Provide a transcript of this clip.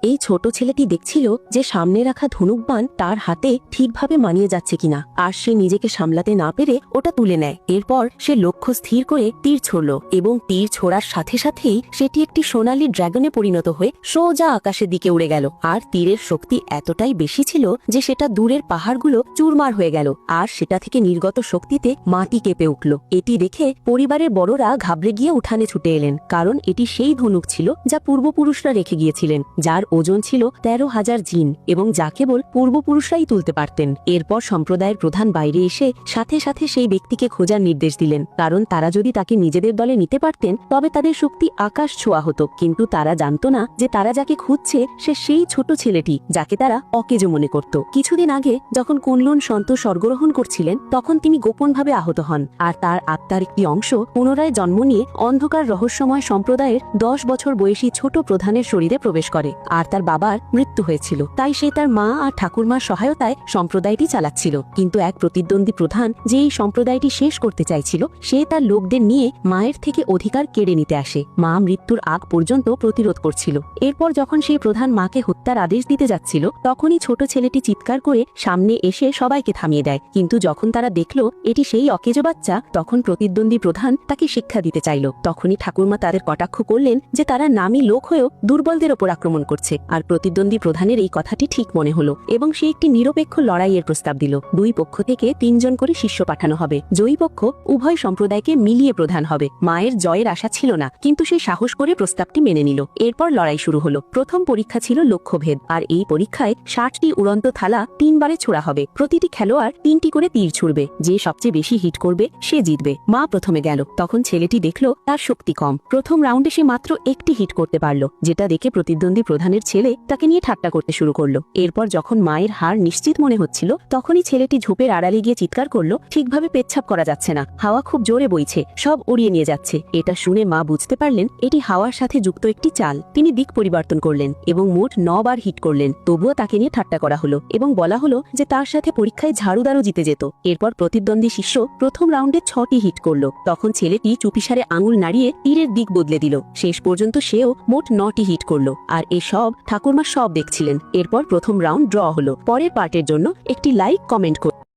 এই ছোট ছেলেটি দেখছিল যে সামনে রাখা ধনুকবাণ তার হাতে ঠিকভাবে মানিয়ে যাচ্ছে কিনা, আর সে নিজেকে সামলাতে না পেরে ওটা তুলে নেয়। এরপর সে লক্ষ্য স্থির করে তীর ছড়ল এবং তীর ছোড়ার সাথে সাথেই সেটি একটি সোনালী ড্রাগনে পরিণত হয়ে সোজা আকাশের দিকে উড়ে গেল। আর তীরের শক্তি এতটাই বেশি ছিল যে সেটা দূরের পাহাড়গুলো চুরমার হয়ে গেল, আর সেটা থেকে নির্গত শক্তিতে মাটি কেঁপে উঠল। এটি দেখে পরিবারের বড়রা ঘাবড়ে গিয়ে উঠানে ছুটে এলেন, কারণ এটি সেই ধনুক ছিল যা পূর্বপুরুষরা রেখে গিয়েছিলেন, যার ওজন ছিল 13,000 জিন এবং যা কেবল পূর্বপুরুষরাই তুলতে পারতেন। এরপর সম্প্রদায়ের প্রধান বাইরে এসে সাথে সাথে সেই ব্যক্তিকে খোঁজার নির্দেশ দিলেন, কারণ তারা যদি তাকে নিজেদের দলে নিতে পারতেন তবে তাদের শক্তি আকাশ ছোঁয়া হতো। কিন্তু তারা জানত না যে তারা যাকে খুঁজছে সে সেই ছোট ছেলেটি যাকে তারা অকেজো মনে করত। কিছুদিন আগে যখন কুনলুন সন্ত স্বর্গরোহণ করছিলেন তখন তিনি গোপনভাবে আহত হন, আর তার আত্মার একটি অংশ পুনরায় জন্ম নিয়ে অন্ধকার রহস্যময় সম্প্রদায়ের 10 বছর বয়সী ছোট প্রধানের শরীরে প্রবেশ করে। আর তার বাবার মৃত্যু হয়েছিল, তাই সে তার মা আর ঠাকুরমার সহায়তায় সম্প্রদায়টি চালাচ্ছিল। কিন্তু এক প্রতিদ্বন্দ্বী প্রধান যে এই সম্প্রদায়টি শেষ করতে চাইছিল, সে তার লোকদের নিয়ে মায়ের থেকে অধিকার কেড়ে নিতে আসে। মা মৃত্যুর আগ পর্যন্ত প্রতিরোধ করছিল। এরপর যখন সেই প্রধান মাকে হত্যার আদেশ দিতে যাচ্ছিল তখনই ছোট ছেলেটি চিৎকার করে সামনে এসে সবাইকে থামিয়ে দেয়। কিন্তু যখন তারা দেখলো এটি সেই অকেজো বাচ্চা, তখন প্রতিদ্বন্দ্বী প্রধান তাকে শিক্ষা দিতে চাইল। তখনই ঠাকুরমা তাদের কটাক্ষ করলেন যে তারা নামী লোক হয়েও দুর্বলদের ওপর আক্রমণ করছে। আর প্রতিদ্বন্দ্বী প্রধানের এই কথাটি ঠিক মনে হলো এবং সে একটি নিরপেক্ষ লড়াইয়ের প্রস্তাব দিল। দুই পক্ষ থেকে 3 জন করে শিষ্য পাঠানো হবে। জয়ী পক্ষ উভয় সম্প্রদায়কে মিলিয়ে প্রধান হবে। মায়ের জয়ের আশা ছিল না, কিন্তু সে সাহস করে প্রস্তাবটি মেনে নিল। এরপর লড়াই শুরু হলো। প্রথম পরীক্ষা ছিল লক্ষ্যভেদ, আর এই পরীক্ষায় 60টি উড়ন্ত থালা 3 বারে ছোড়া হবে। প্রতিটি খেলোয়াড় 3টি করে তীর ছুড়বে। যে সবচেয়ে বেশি হিট করবে সে জিতবে। মা প্রথমে গেল, তখন ছেলেটি দেখলো তার শক্তি কম। প্রথম রাউন্ডে সে মাত্র একটি হিট করতে পারল, যেটা দেখে প্রতিদ্বন্দ্বী প্রধানের ছেলে তাকে নিয়ে ঠাট্টা করতে শুরু করলো। এরপর যখন মায়ের হার নিশ্চিত মনে হচ্ছিল তখনই ছেলেটি ঝোপের আড়ালে গিয়ে চিৎকার করলো, ঠিকভাবে পেচ্ছাপ করা যাচ্ছে না, হাওয়া খুব জোরে বইছে, সব উড়িয়ে নিয়ে যাচ্ছে। এটা শুনে মা বুঝতে পারলেন এটি হাওয়ার সাথে যুক্ত একটি চাল। তিনি দিক পরিবর্তন করলেন এবং মোট 9 বার হিট করলেন। তবুও তাকে নিয়ে ঠাট্টা করা হলো এবং বলা হলো যে তার সাথে পরীক্ষায় ঝাড়ুদারও জিতে যেত। এরপর প্রতিদ্বন্দ্বী শিষ্য প্রথম রাউন্ডে 6টি হিট করলো। তখন ছেলেটি চুপিসারে আঙুল নাড়িয়ে তীরের দিক বদলে দিল। শেষ পর্যন্ত সেও মোট 9টি হিট করলো, আর এসব ঠাকুরমা সব দেখছিলেন। এরপর প্রথম রাউন্ড ড্র হলো। পরের পার্টের জন্য একটি লাইক কমেন্ট করুন।